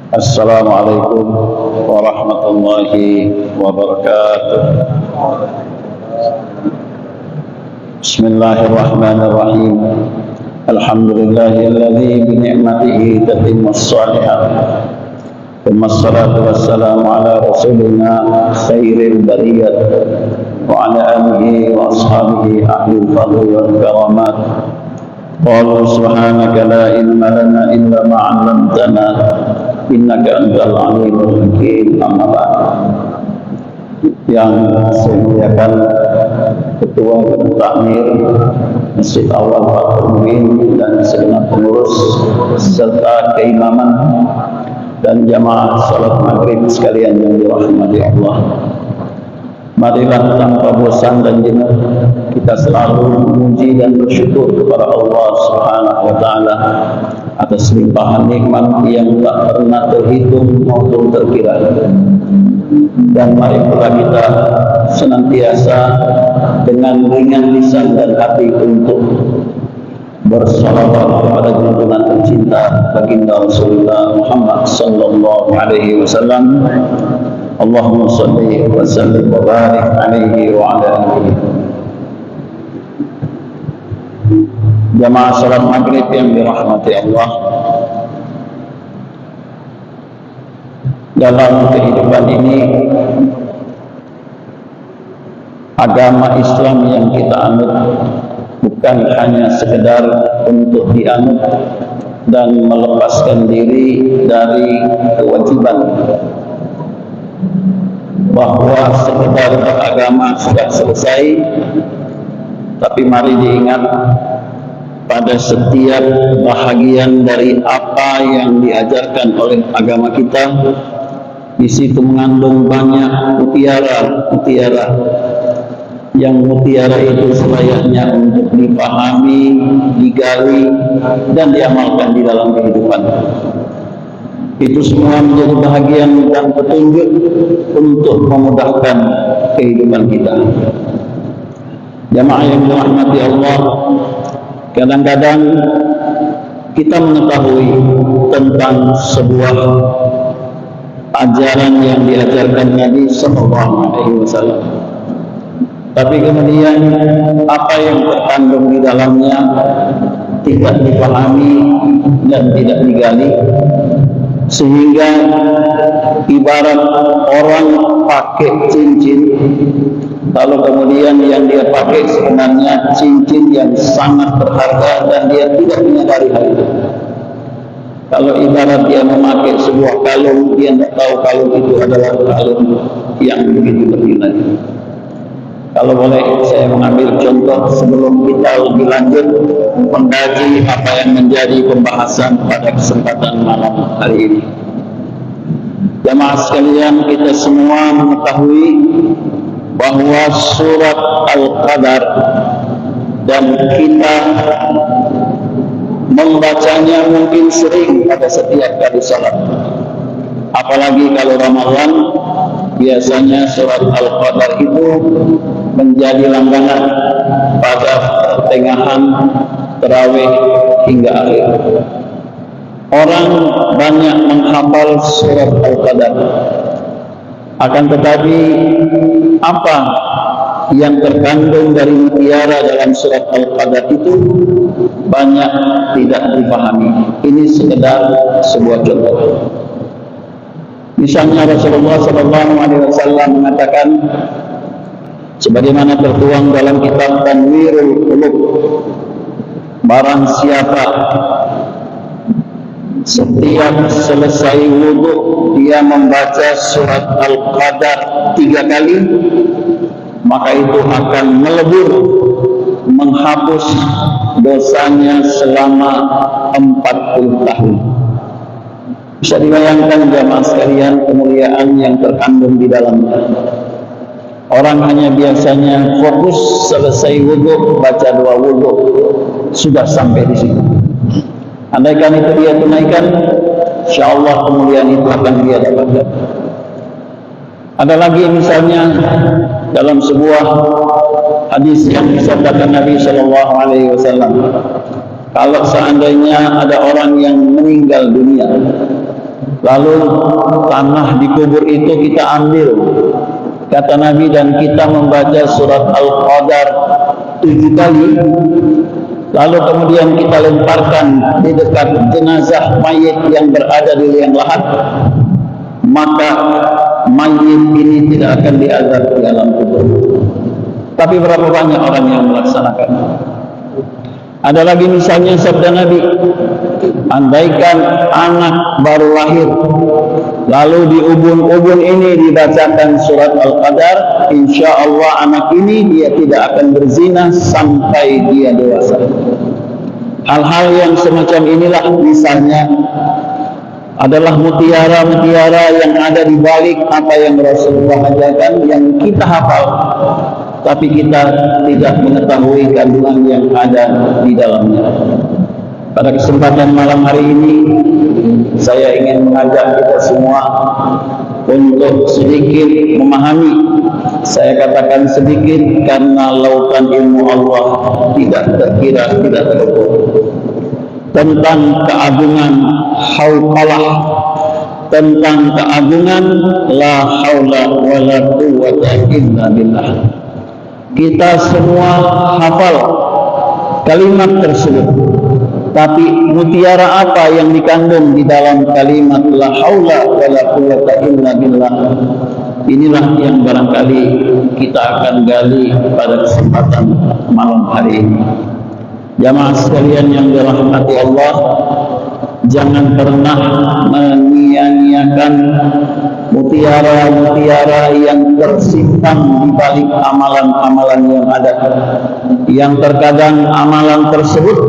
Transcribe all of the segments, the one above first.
Assalamualaikum warahmatullahi wabarakatuh. Bismillahirrahmanirrahim. Alhamdulillahilladzi bi ni'matihi tatimmus shalihat. Wassalatu wassalamu ala rasulina khairil bariyat wa ala alihi wa ashabihi ahlil fadli wal karamat. Qalu subhanaka la ilma lana illa ma 'allamtana innaka antal alimul hakim. Amma ba'd. Yang saya muliakan Ketua Takmir Masjid Awal Fathul Mubin dan segenap pengurus serta keimaman dan jamaah salat maghrib sekalian yang dirahmati Allah. Marilah tanpa bosan dan jenuh kita selalu memuji dan bersyukur kepada Allah Subhanahu wa taala atas limpahan nikmat yang tak pernah terhitung maupun terkira. Dan mari pula kita senantiasa dengan ringan lisan dan hati untuk bersalawat kepada junjungan tercinta baginda Rasulullah Muhammad sallallahu alaihi wasallam. Allahumma salli wa sallim wa barik alaihi wa ala alihi. Jamaah salat maghrib yang dirahmati Allah, dalam kehidupan ini agama Islam yang kita anut bukan hanya sekedar untuk dianut dan melepaskan diri dari kewajiban bahwa sekedar beragama sudah selesai, tapi mari diingat pada setiap bahagian dari apa yang diajarkan oleh agama kita, di situ mengandung banyak mutiara yang mutiara itu selayaknya untuk dipahami, digali, dan diamalkan di dalam kehidupan. Itu semua menjadi bahagian dan petunjuk untuk memudahkan kehidupan kita. Jamaah yang dirahmati Allah, kadang-kadang kita mengetahui tentang sebuah ajaran yang diajarkan Nabi sallallahu alaihi wasallam, tapi kemudian apa yang terkandung di dalamnya tidak dipahami dan tidak digali, sehingga ibarat orang pakai cincin, kalau kemudian yang dia pakai sebenarnya cincin yang sangat berharga dan dia tidak menyadari hal itu. Kalau ibarat dia memakai sebuah kalung, dia tidak tahu kalung itu adalah kalung yang begitu bernilai. Kalau boleh saya mengambil contoh sebelum kita lebih lanjut mengkaji apa yang menjadi pembahasan pada kesempatan malam hari ini. Jamaah sekalian, kita semua mengetahui bahwa surat Al-Qadar, dan kita membacanya mungkin sering pada setiap kali salat. Apalagi kalau Ramadan, biasanya surat Al-Qadar itu menjadi langganan pada pertengahan tarawih hingga akhir. Orang banyak menghafal surat Al-Qadar, akan tetapi apa yang terkandung dari mutiara dalam surat Al-Qadar itu banyak tidak dipahami. Ini sekedar sebuah contoh. Misalnya Rasulullah SAW mengatakan, sebagaimana tertuang dalam kitab Tanwirul Qulub, barang siapa setiap selesai wudhu dia membaca surat Al-Qadar 3 kali, maka itu akan melebur, menghapus dosanya selama 40 tahun. Bisa dibayangkan jamaah sekalian kemuliaan yang terkandung di dalamnya. Orang hanya biasanya fokus selesai wudhu, baca 2 wudhu, sudah sampai di situ. Andaikan itu dia tunaikan, insyaallah kemuliaan itu akan dia dapatkan. Ada lagi misalnya dalam sebuah hadis yang disabdakan Nabi sallallahu alaihi wasallam, kalau seandainya ada orang yang meninggal dunia Lalu tanah di kubur itu kita ambil, kata Nabi, dan kita membaca surat Al-Qadar 7 kali. Lalu kemudian kita lemparkan di dekat jenazah mayit yang berada di liang lahat, maka mayit ini tidak akan diazab di alam kubur. Tapi berapa banyak orang yang melaksanakan? Ada lagi misalnya sabda Nabi, andaikan anak baru lahir, lalu di ubun-ubun ini dibacakan surat Al-Qadar, insya Allah anak ini dia tidak akan berzina sampai dia dewasa. Hal-hal yang semacam inilah misalnya adalah mutiara-mutiara yang ada di balik apa yang Rasulullah ajarkan, yang kita hafal, tapi kita tidak mengetahui kandungan yang ada di dalamnya. Pada kesempatan malam hari ini, saya ingin mengajak kita semua untuk sedikit memahami. Saya katakan sedikit karena lautan ilmu Allah tidak terkira, tidak terukur, tentang keagungan hauqalah, tentang keagungan la haula wala quwwata illa billah. Kita semua hafal kalimat tersebut, tapi mutiara apa yang dikandung di dalam kalimat la haula wala quwwata illa billah? Inilah yang barangkali kita akan gali pada kesempatan malam hari ini. Jamaah sekalian yang dirahmati Allah, jangan pernah menyia-nyiakan mutiara-mutiara yang tersimpan di balik amalan-amalan yang ada, yang terkadang amalan tersebut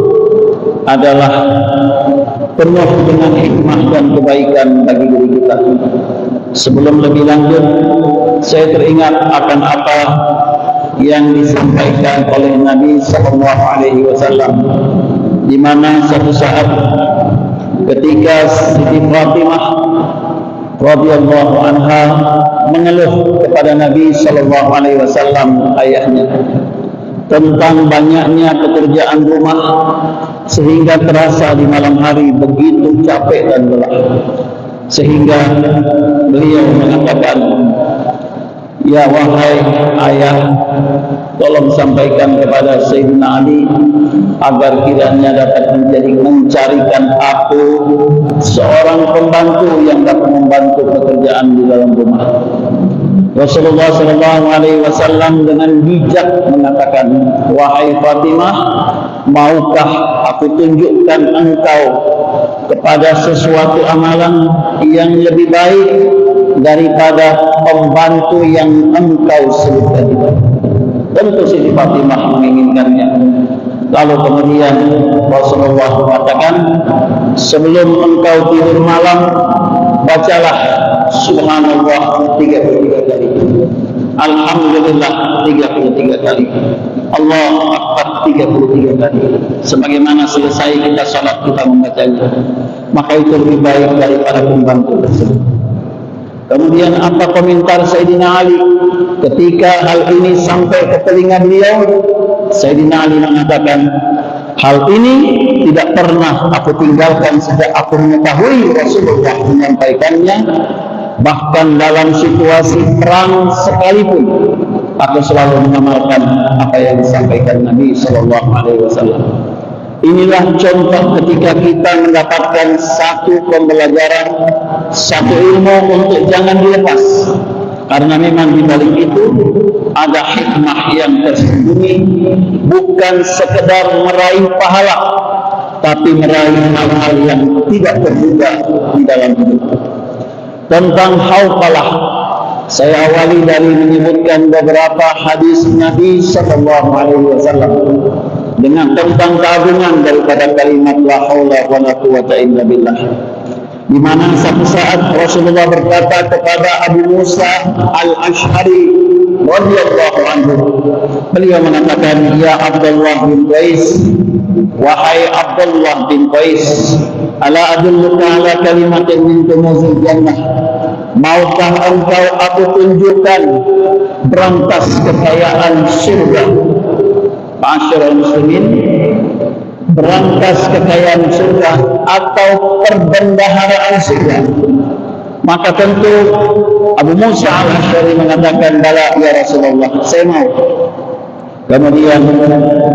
adalah penuh dengan hikmah dan kebaikan bagi diri kita. Sebelum lebih lanjut, saya teringat akan apa yang disampaikan oleh Nabi Sallallahu Alaihi Wasallam, di mana suatu saat ketika Siti Fatimah radhiyallahu anha mengeluh kepada Nabi Sallallahu Alaihi Wasallam, ayahnya, tentang banyaknya pekerjaan rumah sehingga terasa di malam hari begitu capek dan lelah, sehingga beliau mengatakan, ya wahai ayah, tolong sampaikan kepada Sayyidina Ali agar kiranya dapat mencarikan aku seorang pembantu yang dapat membantu pekerjaan di dalam rumah. Rasulullah SAW dengan bijak mengatakan, wahai Fatimah, maukah aku tunjukkan engkau kepada sesuatu amalan yang lebih baik daripada pembantu yang engkau sebutkan itu? Tentu Siti Fatimah menginginkannya. Lalu kemudian Rasulullah mengatakan, sebelum engkau tidur malam, bacalah Subhanallah 33 kali, Alhamdulillah 33 kali, Allahu Akbar 33 kali. Sebagaimana selesai kita salat kita membacanya, maka itu lebih baik daripada pembantu tersebut. Kemudian apa komentar Sayyidina Ali ketika hal ini sampai ke telinga beliau? Sayyidina Ali mengatakan, hal ini tidak pernah aku tinggalkan sejak aku mengetahui Rasulullah menyampaikannya. Bahkan dalam situasi perang sekalipun, aku selalu mengamalkan apa yang disampaikan Nabi Sallallahu Alaihi Wasallam. Inilah contoh ketika kita mendapatkan satu pembelajaran, satu ilmu untuk jangan dilepas, karena memang di balik itu ada hikmah yang tersembunyi, bukan sekedar meraih pahala, tapi meraih hal-hal yang tidak terduga di dalam hidup. Tentang hauqalah, saya awali dari menyebutkan beberapa hadis Nabi Sallallahu Alaihi Wasallam dengan tentang keagungan daripada kalimat la haula wala quwwata illa billah, di mana satu saat Rasulullah berkata kepada Abu Musa Al-Ash'ari radhiyallahu anhu, beliau mengatakan, ya Abdullah bin Qais, wahai Abdullah bin Qais, ala adulluka ala kalimatin min kunuzil jannah, maukah engkau aku tunjukkan berantas kekayaan surga? Ma'asyiral muslimin, berangkas kekayaan surga atau perbendaharaan surga, maka tentu Abu Musa al-Asy'ari mengatakan, bala ya Rasulullah, saya mau. Kemudian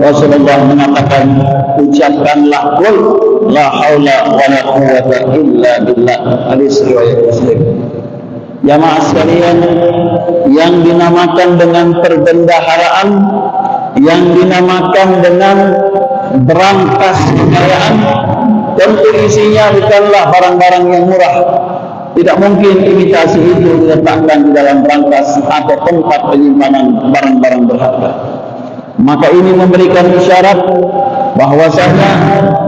Rasulullah mengatakan, ucapkanlah qul la haula wa la quwwata illa billah. Hadis riwayat Muslim. Jamaah sekalian, yang dinamakan dengan perbendaharaan, yang dinamakan dengan berangkas kekayaan, tentu isinya bukanlah barang-barang yang murah. Tidak mungkin imitasi itu diletakkan di dalam berangkas atau tempat penyimpanan barang-barang berharga. Maka ini memberikan isyarat bahwasanya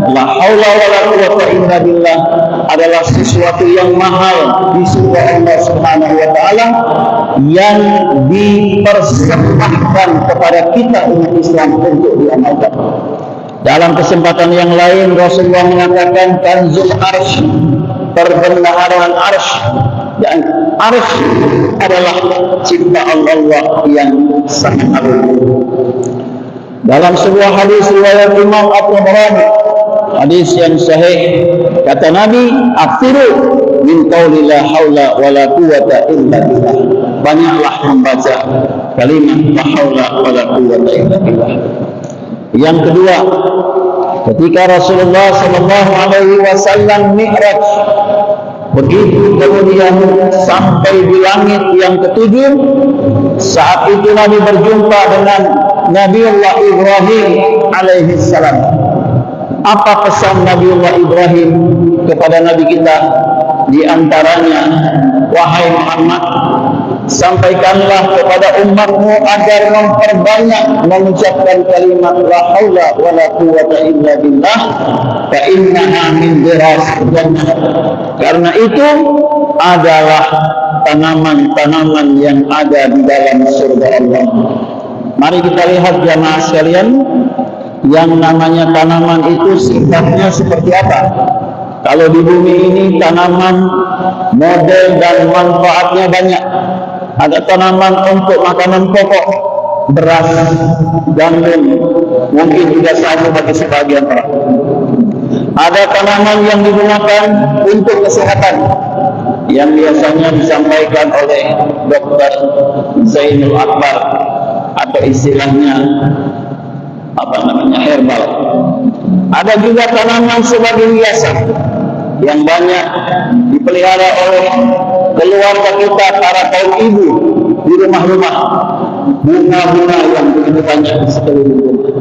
la haula wala quwwata illa billah adalah sesuatu yang mahal di surga Allah Subhanahu wa taala, yang dipersembahkan kepada kita umat Islam untuk diamalkan. Dalam kesempatan yang lain Rasulullah mengatakan kanzul arsy, perbendaharaan arsy, dan arsy adalah ciptaan Allah yang sangat agung. Dalam sebuah hadis riwayat Imam At-Tabrani, hadis yang sahih, kata Nabi, aksiru min qauli la haula wala quwwata illa billah. Banyaklah membaca kalimat la haula wala quwwata illa billah. Yang kedua, ketika Rasulullah sallallahu alaihi wasallam mi'raj, begitu kemudian sampai di langit yang ketujuh, saat itu Nabi berjumpa dengan Nabiullah Ibrahim alaihi salam. Apa pesan Nabiullah Ibrahim kepada Nabi kita? Di antaranya, wahai Muhammad, sampaikanlah kepada umatmu agar memperbanyak mengucapkan kalimat la haula wala quwwata illa billah fa innaha min dirasil jannah. Karena itu adalah tanaman-tanaman yang ada di dalam surga Allah. Mari kita lihat jamaah sekalian, yang namanya tanaman itu sifatnya seperti apa. Kalau di bumi ini tanaman model dan manfaatnya banyak. Ada tanaman untuk makanan pokok, beras, gandum, mungkin juga sagu bagi sebagian orang. Ada tanaman yang digunakan untuk kesehatan, yang biasanya disampaikan oleh Dr. Zainul Akbar, atau istilahnya herbal. Ada juga tanaman sebagai hiasan yang banyak dipelihara oleh keluarga kita, para kaum ibu di rumah-rumah. Bunga-bunga yang begitu banyak di sekeliling rumah.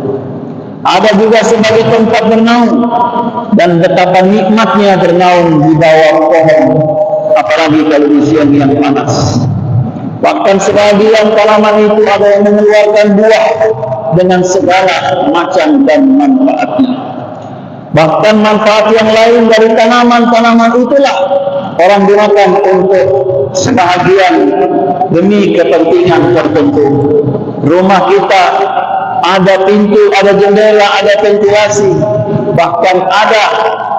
Ada juga sebagai tempat bernaung, dan betapa nikmatnya bernaung di bawah pohon, apalagi kalau di siang yang panas. Bahkan sebagian tanaman itu ada yang mengeluarkan buah dengan segala macam dan manfaatnya. Bahkan manfaat yang lain dari tanaman-tanaman itulah orang gunakan untuk sebahagian demi kepentingan tertentu. Rumah kita ada pintu, ada jendela, ada ventilasi, bahkan ada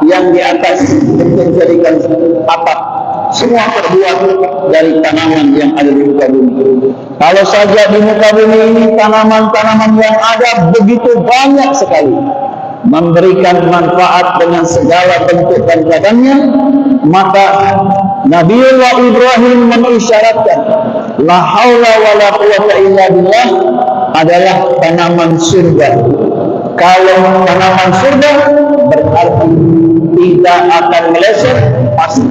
yang di atas dijadikan atap. Semua terbuat dari tanaman yang ada di muka bumi. Kalau saja di muka bumi ini tanaman-tanaman yang ada begitu banyak sekali, memberikan manfaat dengan segala bentuk dan badannya, maka Nabiullah Ibrahim mengisyaratkan la haula wala quwwata illa billah adalah tanaman surga. Kalau tanaman surga berarti tidak akan meleset, pasti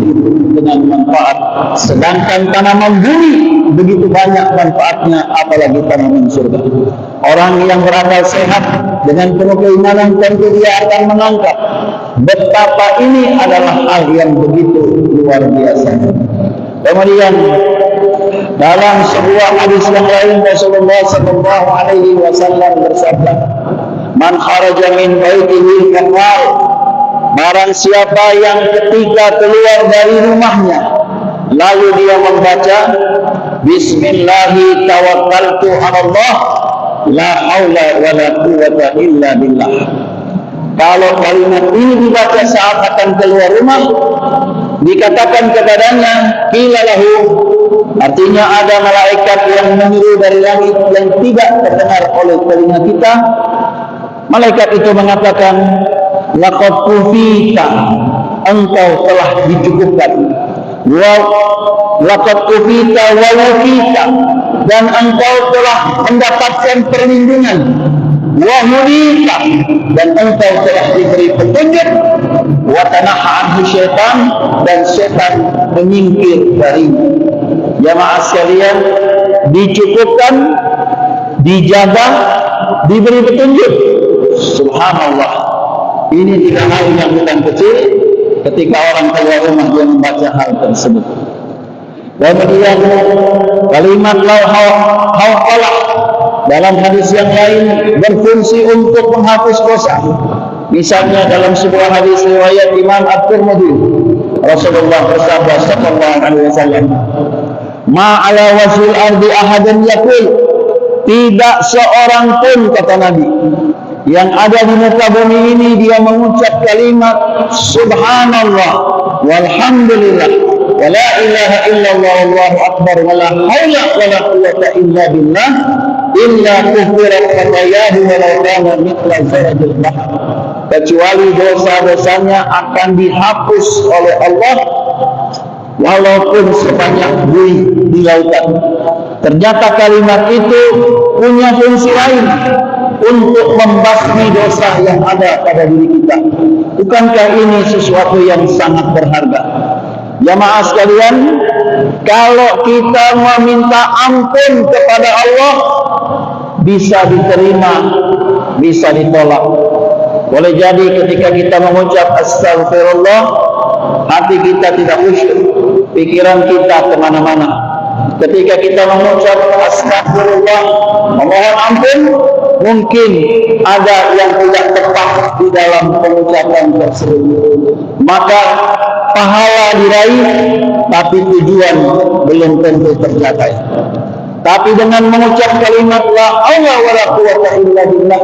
dengan manfaat. Sedangkan tanaman bumi begitu banyak manfaatnya, apalagi tanaman surga. Orang yang berakal sehat dengan penuh keimanan tentu dia akan menangkap betapa ini adalah hal yang begitu luar biasa. Kemudian dalam sebuah hadis yang lain Rasulullah sallallahu alaihi wasallam bersabda, "Man kharaja min baitihi kafar." Barang siapa yang ketika keluar dari rumahnya lalu dia membaca Bismillahi tawakkaltu 'alallah la haula wala quwwata illa billah. Kalau kalimat ini dibaca saat akan keluar rumah, dikatakan kepadanya qila lahu, artinya ada malaikat yang menyeru dari langit yang tidak terdengar oleh telinga kita. Malaikat itu mengatakan, laqad kufita, engkau telah dicukupkan. Wa laqad kufita wa wufita, dan engkau telah mendapatkan perlindungan. Wa hudita, dan engkau telah diberi petunjuk. Wa tanaha anhu syaitan, dan syaitan menyingkir darimu. Jamaah sekalian, dicukupkan, dijaga, diberi petunjuk. Subhanallah. Ini tidak hal yang bukan kecil ketika orang keluar rumah dia membaca hal tersebut. Kemudian kalimat hawqalah dalam hadis yang lain berfungsi untuk menghapus dosa. Misalnya dalam sebuah hadis riwayat Imam At-Tirmidzi, Rasulullah bersabda sallallahu alaihi wasallam, "Ma ala wajhil ardi ahadan yaqul," tidak seorang pun, kata Nabi, yang ada di muka bumi ini dia mengucap kalimat subhanallah walhamdulillah wa la ilaha illallah wallahu akbar wa la haula wa la quwwata illa billah illa kufirat khatayahu wa la kana mithla zaradil bahr, kecuali dosa-dosanya akan dihapus oleh Allah walaupun sebanyak buih di lautan. Ternyata kalimat itu punya fungsi lain untuk membasmi dosa yang ada pada diri kita. Bukankah ini sesuatu yang sangat berharga? Jamaah sekalian, kalau kita meminta ampun kepada Allah, bisa diterima, bisa ditolak. Boleh jadi ketika kita mengucap astagfirullah, hati kita tidak khusyuk, pikiran kita kemana-mana. Ketika kita mengucap astagfirullah, memohon ampun, mungkin ada yang tidak tepat di dalam pengucapan tersebut. Maka pahala diraih, tapi tujuan belum tentu tercapai. Tapi dengan mengucap kalimat la haula wala quwwata illa billah,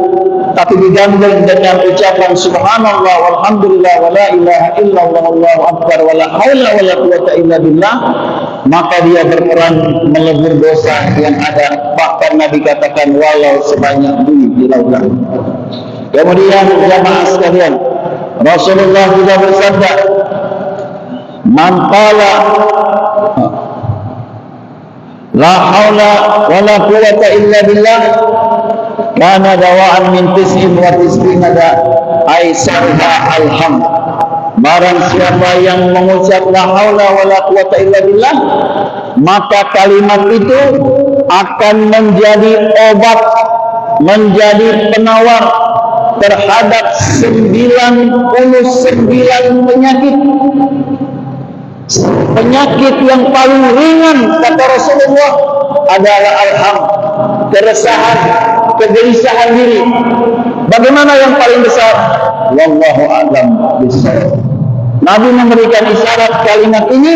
tapi digandeng dengan ucapan subhanallah walhamdulillah wa la ilaha illallah wallahu akbar wa la haula wala quwwata illa billah, maka dia berperan melebur dosa yang ada. Bahkan Nabi katakan walau sebanyak buih di lautan. Kemudian jamaah sekalian, Rasulullah juga bersabda, man qala la haula wala quwwata illa billah kana dawa'an min tis'in wa tis'ina aisarha alham. Barang siapa yang mengucap la haula wala quwwata illa billah, maka kalimat itu akan menjadi obat, menjadi penawar terhadap 99 penyakit. Penyakit yang paling ringan, kata Rasulullah, adalah alham, keresahan, kegelisahan diri. Bagaimana yang paling besar? Wallahu a'lam bishawab. Nabi memberikan isyarat kalimat ini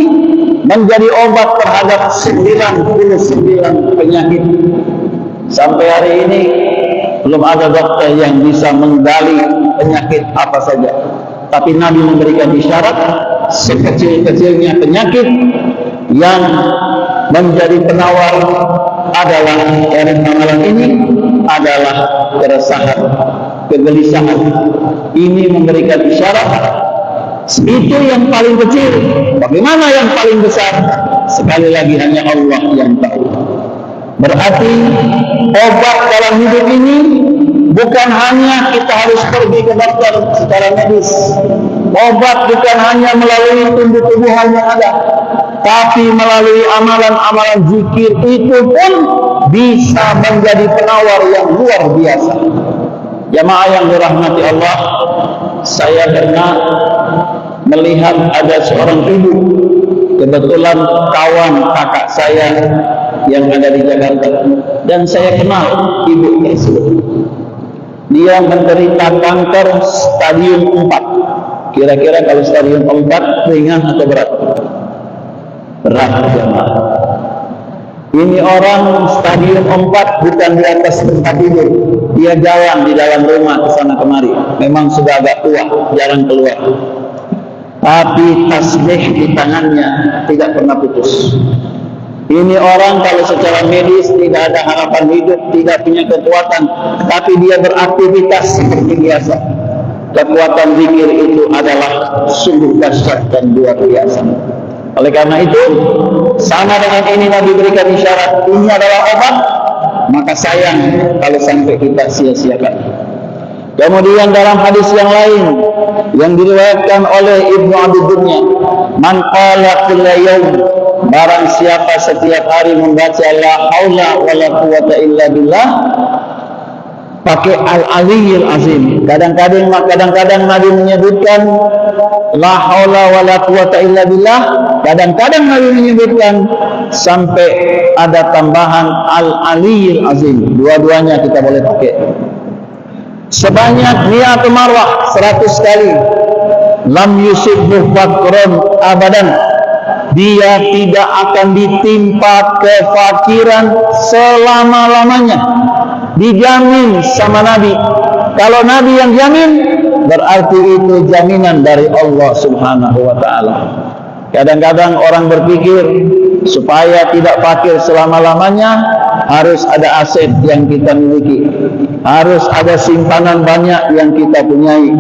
menjadi obat terhadap 99 penyakit. Sampai hari ini belum ada dokter yang bisa menggali penyakit apa saja. Tapi Nabi memberikan isyarat sekecil-kecilnya penyakit yang menjadi penawar adalah amalan ini adalah keresahan, kegelisahan. Ini memberikan isyarat. Itu yang paling kecil. Bagaimana yang paling besar? Sekali lagi hanya Allah yang tahu. Berarti obat dalam hidup ini bukan hanya kita harus pergi ke dokter secara medis. Obat bukan hanya melalui tumbuh-tumbuhan yang ada, tapi melalui amalan-amalan zikir itu pun bisa menjadi penawar yang luar biasa. Jamaah yang dirahmati Allah, saya pernah melihat ada seorang ibu, kebetulan kawan kakak saya yang ada di Jakarta, dan saya kenal ibu tersebut. Dia menderita kanker stadium 4. Kira-kira kalau stadium 4 ringan atau berat? Berat, jemaah. Ini orang stadium 4 bukan di atas tempat tidur. Dia jalan di dalam rumah ke sana kemari. Memang sudah agak tua, jarang keluar. Tapi tasbih di tangannya tidak pernah putus. Ini orang kalau secara medis tidak ada harapan hidup, tidak punya kekuatan, tapi dia beraktivitas seperti biasa. Kekuatan zikir itu adalah sungguh dahsyat dan luar biasa. Oleh karena itu, sama dengan ini Nabi berikan isyarat, ini adalah obat, maka sayang kalau sampai kita sia-siakan. Kemudian dalam hadis yang lain yang diriwayatkan oleh Ibnu Abi Dunya, man qala kulla yaum, barang siapa setiap hari membaca la haula wala quwata illa billah, pakai al-aliyyil azim. Kadang-kadang Nabi menyebutkan la haula wala quwata illa billah, kadang-kadang Nabi menyebutkan sampai ada tambahan al-aliyyil azim. Dua-duanya kita boleh pakai. Sebanyak mi'atu marwah, 100 kali. Lam yusibbuh fakrun abadan, dia tidak akan ditimpa kefakiran selama-lamanya. Dijamin sama Nabi. Kalau Nabi yang jamin, berarti itu jaminan dari Allah Subhanahu wa ta'ala. Kadang-kadang orang berpikir supaya tidak fakir selama-lamanya harus ada aset yang kita miliki, harus ada simpanan banyak yang kita punyai.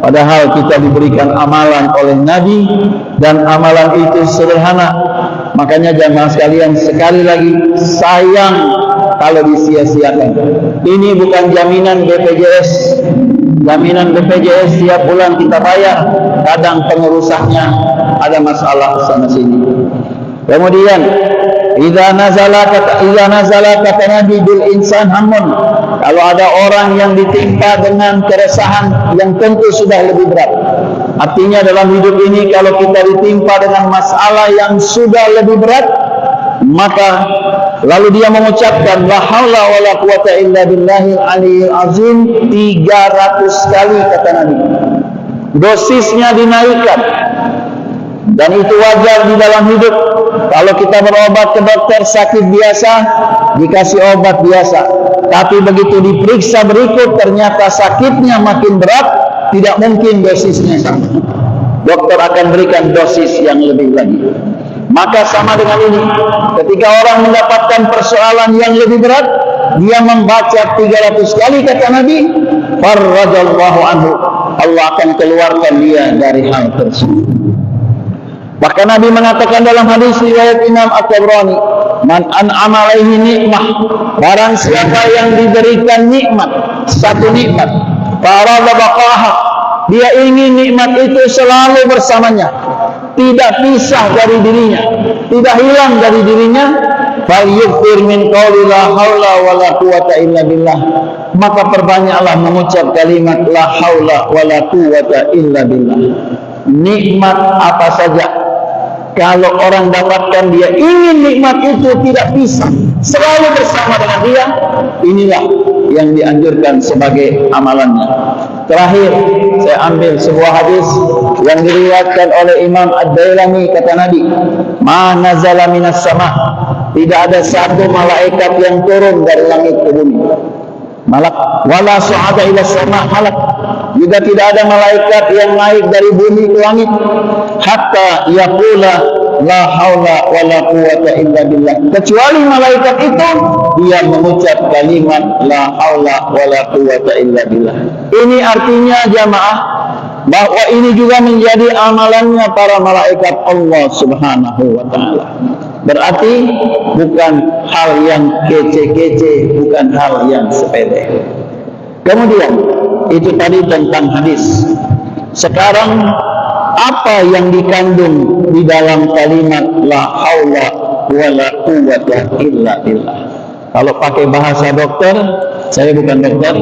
Padahal kita diberikan amalan oleh Nabi dan amalan itu sederhana. Makanya jamaah sekalian, sekali lagi sayang kalau disia-siakan. Ini bukan jaminan BPJS. Jaminan BPJS tiap bulan kita bayar, kadang pengurusannya ada masalah sana sini. Kemudian idza nazala kata Nabi bil insan hammun, kalau ada orang yang ditimpa dengan keresahan yang tentu sudah lebih berat. Artinya dalam hidup ini kalau kita ditimpa dengan masalah yang sudah lebih berat, maka lalu dia mengucapkan la haula wala quwata illa billahil aliyil azim 300 kali kata Nabi. Dosisnya dinaikkan. Dan itu wajar di dalam hidup. Kalau kita berobat ke dokter sakit biasa, dikasih obat biasa. Tapi begitu diperiksa berikut ternyata sakitnya makin berat, tidak mungkin dosisnya sama. Dokter akan berikan dosis yang lebih lagi. Maka sama dengan ini, ketika orang mendapatkan persoalan yang lebih berat, dia membaca 300 kali kata Nabi, farrajallahu anhu, Allah akan keluarkan dia dari hal tersebut. Bahkan Nabi mengatakan dalam hadis riwayat Imam At-Tabrani, man an'ama alaihi nikmah, barang siapa yang diberikan nikmat, satu nikmat, farada baqaha, dia ingin nikmat itu selalu bersamanya, tidak pisah dari dirinya, tidak hilang dari dirinya, fal yukthir min qauli la haula wala quwata illa billah, maka perbanyaklah mengucap kalimat la haula wala quwata illa billah. Nikmat apa saja, kalau orang dapatkan, dia ingin nikmat itu tidak bisa selalu bersama dengan dia, inilah yang dianjurkan sebagai amalannya. Terakhir, saya ambil sebuah hadis yang diriwayatkan oleh Imam Ad-Dailami, kata Nabi, ma nazala minas sama, tidak ada satu malaikat yang turun dari langit ke bumi. Malak wala su'ada ila sama, malak juga tidak ada malaikat yang naik dari bumi ke langit hatta yaqula la haula wala quwata illa billah, kecuali malaikat itu dia mengucap kalimat la haula wala quwata illa billah. Ini artinya jamaah bahwa ini juga menjadi amalannya para malaikat Allah Subhanahu wa ta'ala. Berarti bukan hal yang kece-kece, bukan hal yang sepele. Kemudian itu tadi tentang hadis. Sekarang apa yang dikandung di dalam kalimat la haula wala quwata illa billah? Kalau pakai bahasa dokter, saya bukan dokter,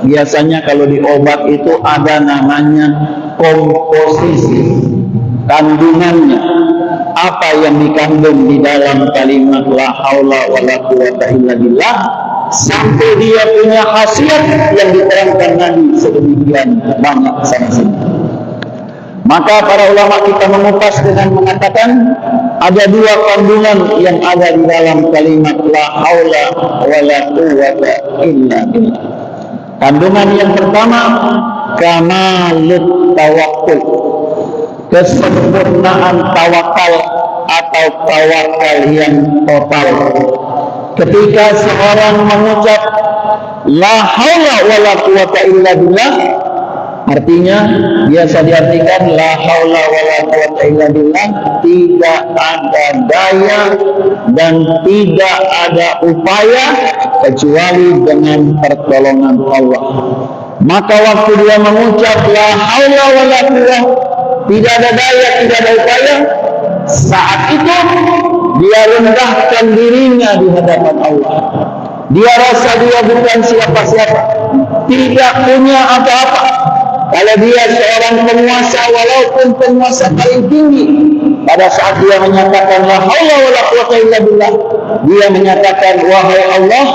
biasanya kalau di obat itu ada namanya komposisi, kandungannya. Apa yang dikandung di dalam kalimat la haula wala quwata illa billah sampai dia punya khasiat yang diterangkan Nabi sedemikian banyak sangat. Maka para ulama kita mengupas dengan mengatakan ada dua kandungan yang ada di dalam kalimat la haula wala quwata illa billah. Kandungan yang pertama, kamalut tawakkul, kesempurnaan tawakal atau tawakal yang total. Ketika seorang mengucap la haula wala quwata illa billah, artinya biasa diartikan la haula wala quwata illa billah, tidak ada daya dan tidak ada upaya kecuali dengan pertolongan Allah. Maka waktu dia mengucap la haula wala quwata, tidak ada daya, tidak ada upaya, saat itu dia rendahkan dirinya di hadapan Allah. Dia rasa dia bukan siapa-siapa, tidak punya apa-apa. Kalau dia seorang penguasa, walaupun penguasa paling tinggi, pada saat dia menyatakan la haula wala quwata illa billah, dia menyatakan wahai Allah,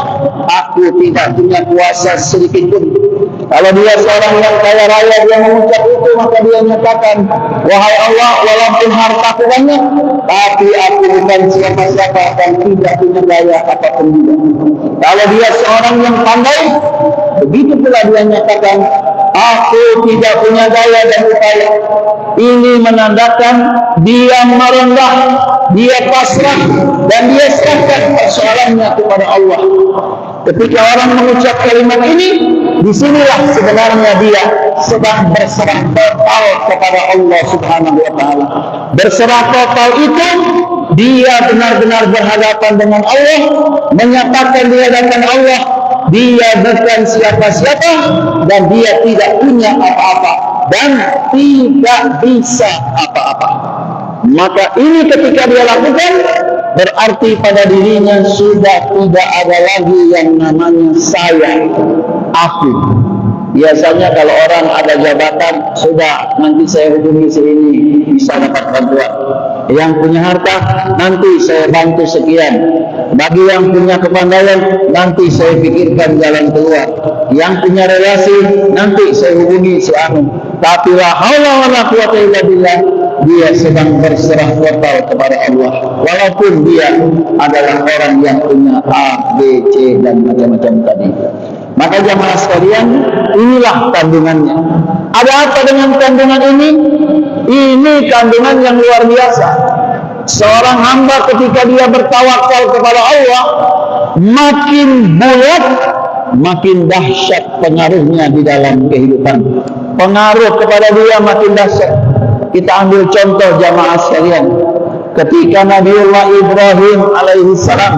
aku tidak punya kuasa sedikit pun. Kalau dia seorang yang kaya raya, dia mengucap itu, maka dia menyatakan wahai Allah, walaupun hartaku banyak, tapi aku bukan siapa-siapa dan tidak punya daya apapun juga. Kalau dia seorang yang pandai, begitu pula dia menyatakan aku tidak punya daya dan upaya. Ini menandakan dia merendah, dia pasrah, dan dia serahkan persoalannya kepada Allah. Ketika orang mengucap kalimat ini, disinilah sebenarnya dia sedang berserah total kepada Allah Subhanahu wa Ta'ala. Berserah total itu dia benar-benar berhadapan dengan Allah, menyatakan di hadapan Allah dia bukan siapa-siapa dan dia tidak punya apa-apa dan tidak bisa apa-apa. Maka ini ketika dia lakukan, berarti pada dirinya sudah tidak ada lagi yang namanya saya, aku. Biasanya kalau orang ada jabatan, sudah nanti saya hubungi sini bisa dapat bantuan. Yang punya harta, nanti saya bantu sekian. Bagi yang punya kepandaian, nanti saya pikirkan jalan keluar. Yang punya relasi, nanti saya hubungi si anu. Tapi la haula wala quwata illa billah, dia sedang berserah total kepada Allah. Walaupun dia adalah orang yang punya A, B, C dan macam-macam tadi. Maka jamaah sekalian, inilah kandungannya. Ada apa dengan kandungan ini? Ini kandungan yang luar biasa. Seorang hamba ketika dia bertawakal kepada Allah, makin bulat, makin dahsyat pengaruhnya di dalam kehidupan. Pengaruh kepada dia makin dahsyat. Kita ambil contoh jamaah sekalian. Ketika Nabiullah Ibrahim alaihissalam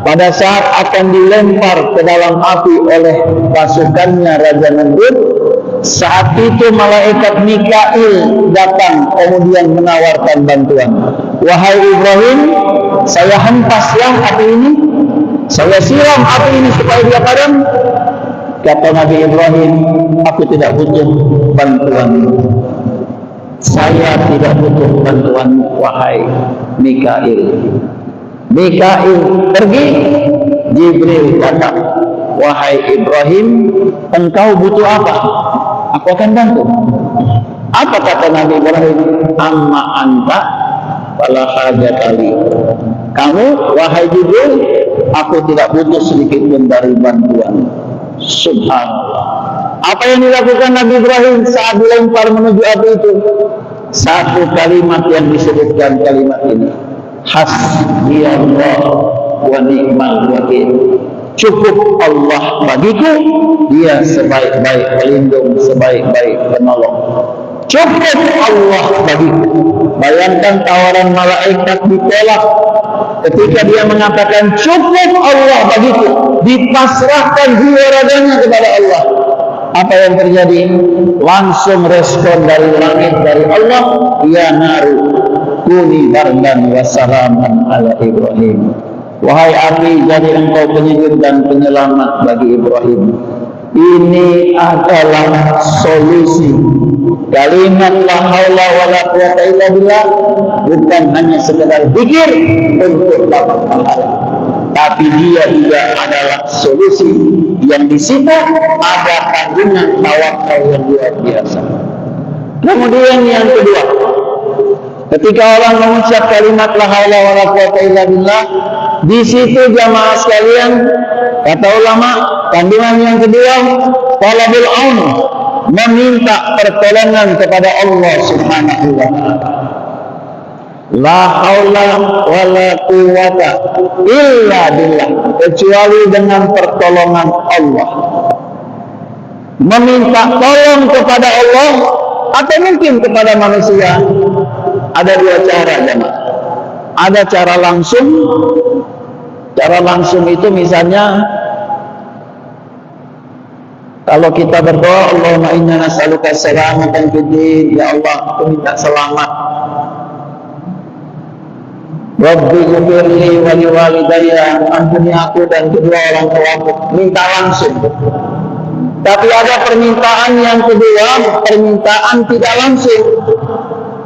pada saat akan dilempar ke dalam api oleh pasukannya Raja Namrud, saat itu malaikat Mikail datang kemudian menawarkan bantuan. Wahai Ibrahim, saya hempas yang api ini, saya siram api ini supaya dia padam. Kata Nabi Ibrahim, aku tidak butuh bantuan. Saya tidak butuh bantuan, wahai Mikail. Mikail pergi, Jibril datang. Wahai Ibrahim, engkau butuh apa? Aku akan bantu. Apa kata Nabi Ibrahim? Amma anta fala hajatali. Kamu, wahai Jibril, aku tidak butuh sedikit pun dari bantuan. Subhanallah. Apa yang dilakukan Nabi Ibrahim saat dilempar menuju api itu? Satu kalimat yang disebutkan kalimat ini. Hasbiyallah wa ni'mal wakil. Cukup Allah bagiku, dia sebaik-baik pelindung, sebaik-baik penolong. Cukup Allah bagiku. Bayangkan tawaran malaikat ditolak ketika dia mengatakan cukup Allah bagiku, dipasrahkan jiwa raganya kepada Allah. Apa yang terjadi? Langsung respon dari langit, dari Allah, ya naru kuni bardan wa salaman ala Ibrahim. Wahai api, jadi engkau penyejuk dan penyelamat bagi Ibrahim. Ini adalah solusi. Kalimat la haula wala quwata illa billah bukan hanya sekedar zikir untuk dapat pahala, tapi dia juga adalah solusi yang di situ ada kandungan tawakal yang luar biasa. Kemudian yang kedua, ketika orang mengucap kalimat la haula wala quwata illa billah, di situ jamaah sekalian, kata ulama, kandungan yang kedua, talabul aun, meminta pertolongan kepada Allah Subhanahu wa Ta'ala. La haula wala quwwata illa billah, kecuali dengan pertolongan Allah. Meminta tolong kepada Allah atau mungkin kepada manusia, ada dua cara, jemaah. Ada cara langsung. Cara langsung itu misalnya kalau kita berdoa, Allahumma inna nas'aluka salamatan fid din, ya Allah, aku minta selamat. Rabbi ghfirli wa liwalidayya, ampuni aku dan kedua orang tuaku. Minta langsung. Tapi ada permintaan yang kedua, permintaan tidak langsung.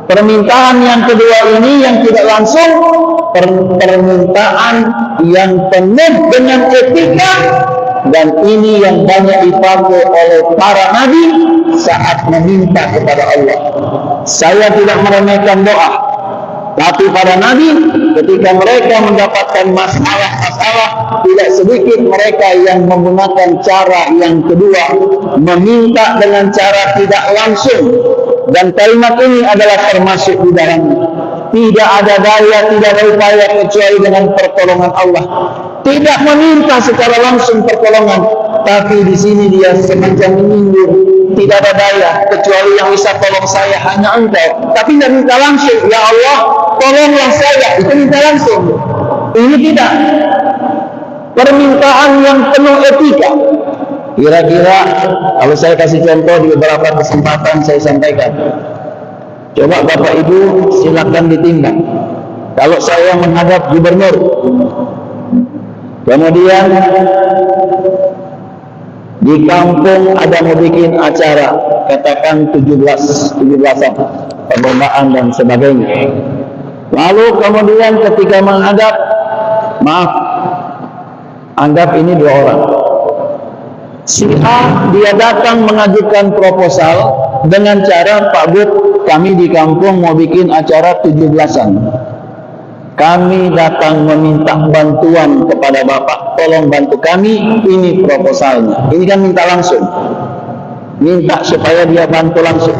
Permintaan yang kedua ini yang tidak langsung, permintaan yang penuh dengan etika, dan ini yang banyak dipakai oleh para nabi saat meminta kepada Allah. Saya tidak meremehkan doa, tapi para nabi ketika mereka mendapatkan masalah-masalah, tidak sedikit mereka yang menggunakan cara yang kedua, meminta dengan cara tidak langsung. Dan kalimat ini adalah termasuk di dalamnya. Tidak ada daya, tidak ada upaya kecuali dengan pertolongan Allah. Tidak meminta secara langsung pertolongan, tapi di sini dia semacam menyinggung. Tidak ada daya kecuali yang bisa tolong saya hanya Engkau. Tapi tidak minta langsung, ya Allah, tolonglah saya. Itu minta langsung. Ini tidak. Permintaan yang penuh etika. Kira-kira kalau saya kasih contoh di beberapa kesempatan saya sampaikan. Coba Bapak Ibu silakan ditimbang. Kalau saya menghadap gubernur, kemudian di kampung ada mau bikin acara, katakan 17-an, perlombaan dan sebagainya. Lalu kemudian ketika menghadap, maaf, anggap ini 2 orang. Si A dia datang mengajukan proposal dengan cara, Pak Bud, kami di kampung mau bikin acara 17-an. Kami datang meminta bantuan kepada Bapak, tolong bantu kami, ini proposalnya. Ini kan minta langsung. Minta supaya dia bantu langsung.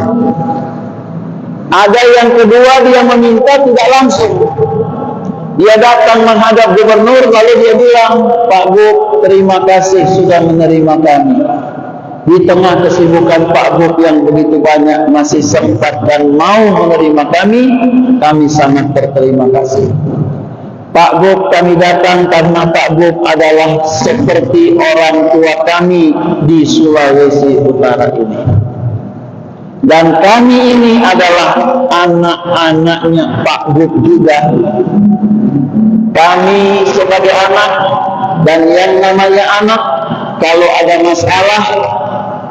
Ada yang kedua, dia meminta tidak langsung. Dia datang menghadap gubernur, lalu dia bilang, Pak Bu, terima kasih sudah menerima kami. Di tengah kesibukan Pak Bu yang begitu banyak, masih sempat dan mau menerima kami sangat berterima kasih. Pak Bu, kami datang karena Pak Bu adalah seperti orang tua kami di Sulawesi Utara ini. Dan kami ini adalah anak-anaknya Pak Bu juga. Kami sebagai anak, dan yang namanya anak, kalau ada masalah,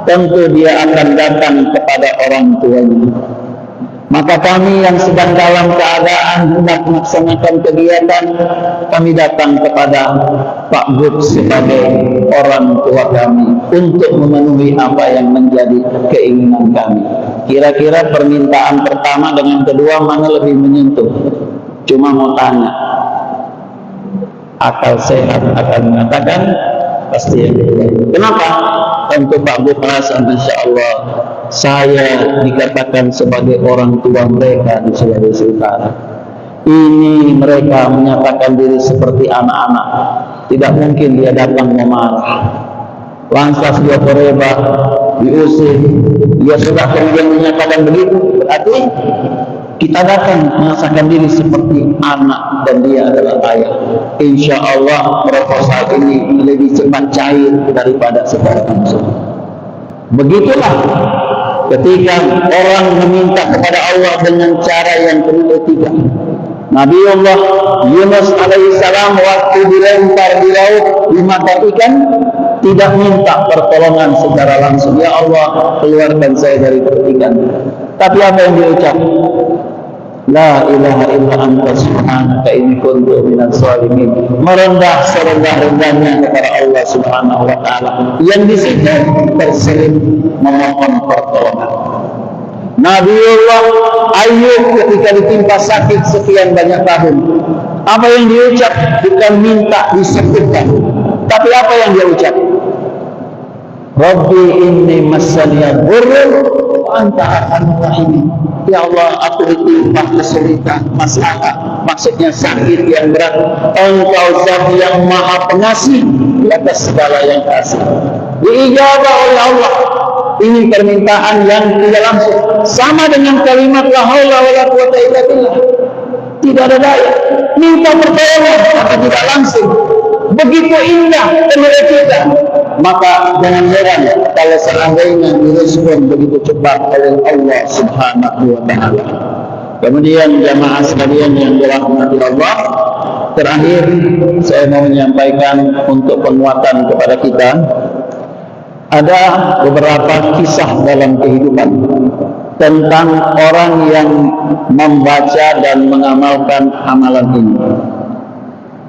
tentu dia akan datang kepada orang tuanya. Maka kami yang sedang dalam keadaan hendak melaksanakan kegiatan, kami datang kepada Pak Gub sebagai orang tua kami untuk memenuhi apa yang menjadi keinginan kami. Kira-kira permintaan pertama dengan kedua mana lebih menyentuh? Cuma mau tanya. Akal sehat akan mengatakan pasti yang kedua. Kenapa? Tentu Pak Bu merasa, Masya Allah, saya dikatakan sebagai orang tua mereka di Sulawesi Utara. Ini mereka menyatakan diri seperti anak-anak. Tidak mungkin dia datang memarah. Lantas dia bereba, diusir. Dia sudah kemudian menyatakan begitu. Berarti kita datang merasakan diri seperti anak dan dia adalah ayah. Insya Allah proposal ini lebih cepat cair daripada secara langsung. Begitulah ketika orang meminta kepada Allah dengan cara yang penuh etika. Nabiullah Yunus alaihissalam waktu dilempar di laut dimakan ikan, tidak minta pertolongan secara langsung. Ya Allah, keluarkan saya dari pertikan. Tapi apa yang diucap? La ilaha illa anta subhanaka inni kuntu minadz zalimin. Merendah serendah-rendahnya kepada Allah Subhanahu wa taala. Yang di situ terselip memohon pertolongan. Nabiullah Ayub ketika ditimpa sakit sekian banyak tahun, apa yang diucap? Bukan minta disembuhkan, tapi apa yang dia ucap? Rabbi inni massaniya dhurrun wa anta arhamur rahimin. Ya Allah, aku ditimpa kesulitan, masalah, maksudnya sakit yang berat. Engkau zat yang maha pengasih di atas segala yang kasih. Diijabah oleh Allah. Ini permintaan yang tidak langsung, sama dengan kalimat la haula wala quwata illa billah. Tidak ada daya, minta pertolongan tapi tidak langsung. Begitu indah menurut kita, maka jangan heran kalau seandainya direspon begitu cepat oleh Allah Subhanahu wa taala. Kemudian jamaah sekalian yang dirahmati Allah, terakhir saya mau menyampaikan untuk penguatan kepada kita. Ada beberapa kisah dalam kehidupan tentang orang yang membaca dan mengamalkan amalan ini.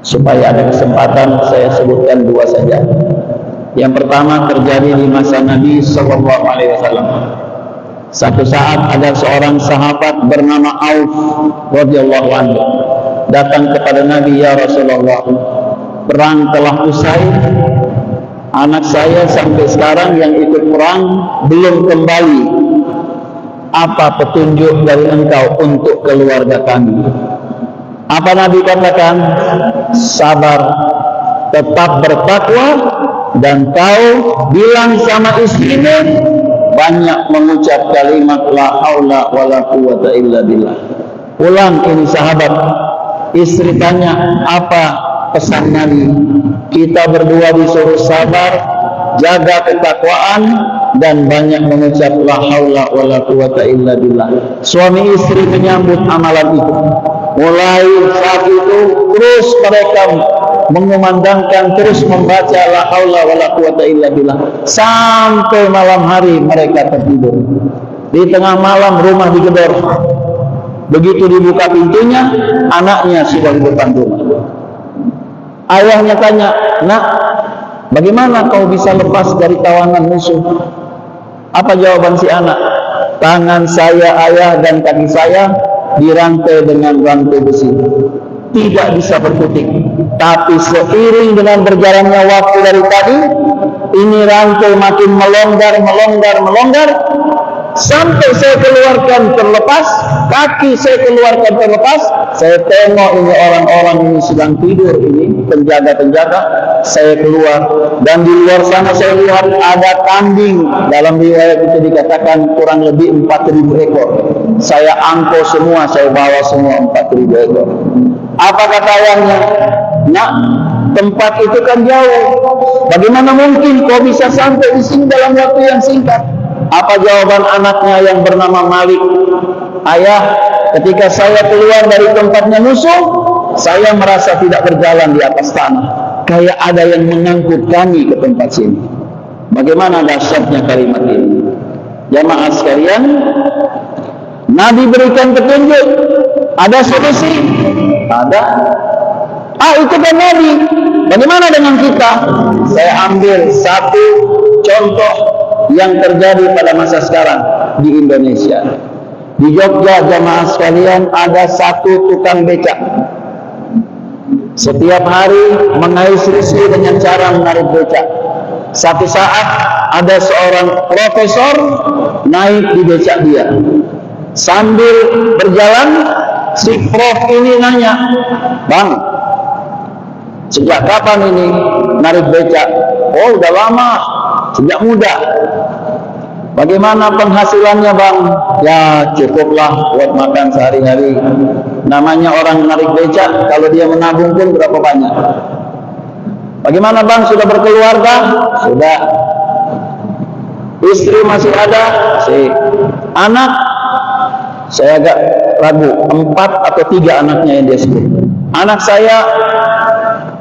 Supaya ada kesempatan saya sebutkan dua saja. Yang pertama terjadi di masa Nabi Sallallahu Alaihi Wasallam. Satu saat ada seorang sahabat bernama Auf radhiyallahu anhu datang kepada Nabi, ya Rasulullah, perang telah usai. Anak saya sampai sekarang yang ikut perang belum kembali. Apa petunjuk dari engkau untuk keluarga kami? Apa Nabi katakan? Sabar, tetap bertakwa, dan kau bilang sama istrimu banyak mengucap kalimat la haula wala quwata illa billah. Ulang ini sahabat. Istri tanya, apa pesan Nabi? Kita berdua disuruh sabar, jaga ketakwaan, dan banyak mengucap la haula wala quwata illa billah. Suami istri menyambut amalan itu. Mulai saat itu terus mereka mengumandangkan, terus membaca la haula wala quwata illa billah sampai malam hari mereka tertidur. Di tengah malam rumah digedor. Begitu dibuka pintunya, anaknya sudah di depan rumah. Ayahnya tanya, nak, bagaimana kau bisa lepas dari tawanan musuh? Apa jawaban si anak? Tangan saya, ayah, dan kaki saya dirantai dengan rantai besi. Tidak bisa berkutik. Tapi seiring dengan berjalannya waktu dari tadi, ini rantai makin melonggar, sampai saya keluarkan terlepas, kaki saya keluarkan terlepas. Saya tengok ini orang-orang ini sedang tidur, ini penjaga-penjaga. Saya keluar, dan di luar sana saya lihat ada kambing. Dalam riwayat itu dikatakan kurang lebih 4.000 ekor. Saya angkut semua, saya bawa semua 4.000 ekor. Apa kata ayahnya? Nak, tempat itu kan jauh. Bagaimana mungkin kau bisa sampai di sini dalam waktu yang singkat? Apa jawaban anaknya yang bernama Malik? Ayah, ketika saya keluar dari tempatnya musuh, saya merasa tidak berjalan di atas tanah. Kayak ada yang mengangkut kami ke tempat sini. Bagaimana dahsyatnya kalimat ini? Jamaah sekalian, Nabi berikan petunjuk. Ada solusi? Ada. Itu kan Nabi. Bagaimana dengan kita? Saya ambil satu contoh yang terjadi pada masa sekarang di Indonesia. Di Jogja, jamaah sekalian, ada satu tukang becak. Setiap hari mengais istri dengan cara menarik becak. Satu saat ada seorang profesor naik di becak dia. Sambil berjalan, si prof ini nanya, "Bang, sejak kapan ini narik becak?" "Oh, udah lama, sejak muda." "Bagaimana penghasilannya, Bang?" "Ya, cukuplah buat makan sehari-hari." Namanya orang narik becak, kalau dia menabung pun berapa banyak. "Bagaimana, Bang, sudah berkeluarga?" "Sudah." "Istri masih ada?" "Si." "Anak?" Saya agak ragu, 4 atau 3 anaknya yang dia sebut. "Anak saya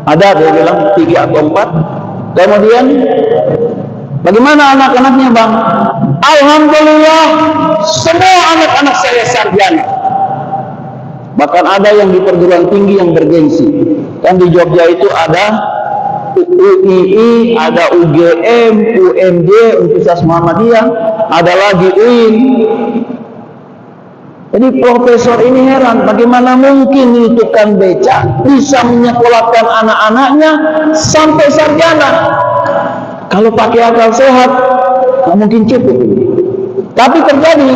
ada," dia bilang, 3 atau 4. Kemudian, "Bagaimana anak-anaknya, Bang?" "Alhamdulillah, semua anak-anak saya sarjana." Bahkan ada yang di perguruan tinggi yang bergengsi. Kan di Jogja itu ada UII, ada UGM, UMJ, Universitas Muhammadiyah, ada lagi UIN. Jadi profesor ini heran, bagaimana mungkin ini tukang becak bisa menyekolahkan anak-anaknya sampai sarjana. Kalau pakai akal sehat, nggak mungkin cukup ini. Tapi terjadi.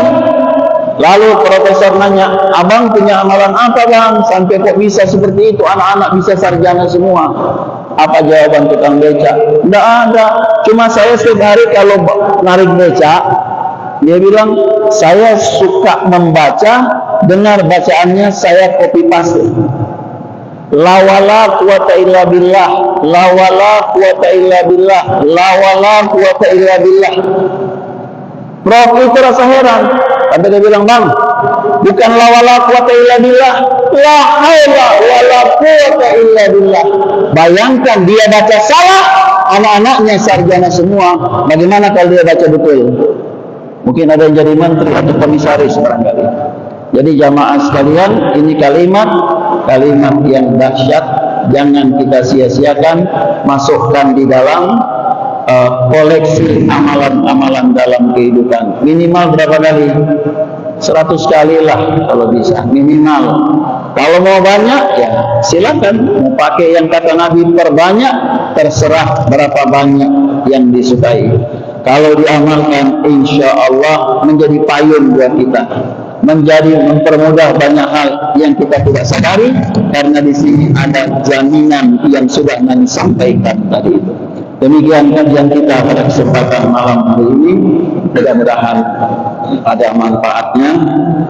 Lalu profesor nanya, abang punya amalan apa bang? Sampai kok bisa seperti itu? Anak-anak bisa sarjana semua. Apa jawaban tukang beca? Nggak ada. Cuma saya setiap hari kalau narik beca, dia bilang, saya suka membaca, dengar bacaannya saya copy paste. La wala quwata illa billah, la wala quwata illa billah, la wala quwata illa billah. Prof itu rasa heran. Sampai dia bilang, bang, bukan la wala quwata illa billah, la haula wala quwata illa billah. Bayangkan dia baca salah, anak-anaknya sarjana semua. Bagaimana kalau dia baca betul? Mungkin ada yang jadi menteri atau komisaris barangkali. Jadi jamaah sekalian, ini kalimat yang dahsyat, jangan kita sia-siakan, masukkan di dalam koleksi amalan-amalan dalam kehidupan. Minimal berapa kali? 100 kali lah kalau bisa, minimal. Kalau mau banyak, ya silakan. Mau pakai yang kata Nabi perbanyak, terserah berapa banyak yang disukai. Kalau diamalkan, insya Allah menjadi payung buat kita, mempermudah banyak hal yang kita tidak sadari, karena di sini ada jaminan yang sudah Nabi sampaikan tadi itu. Demikian kajian kita pada kesempatan malam hari ini. Mudah-mudahan ada manfaatnya.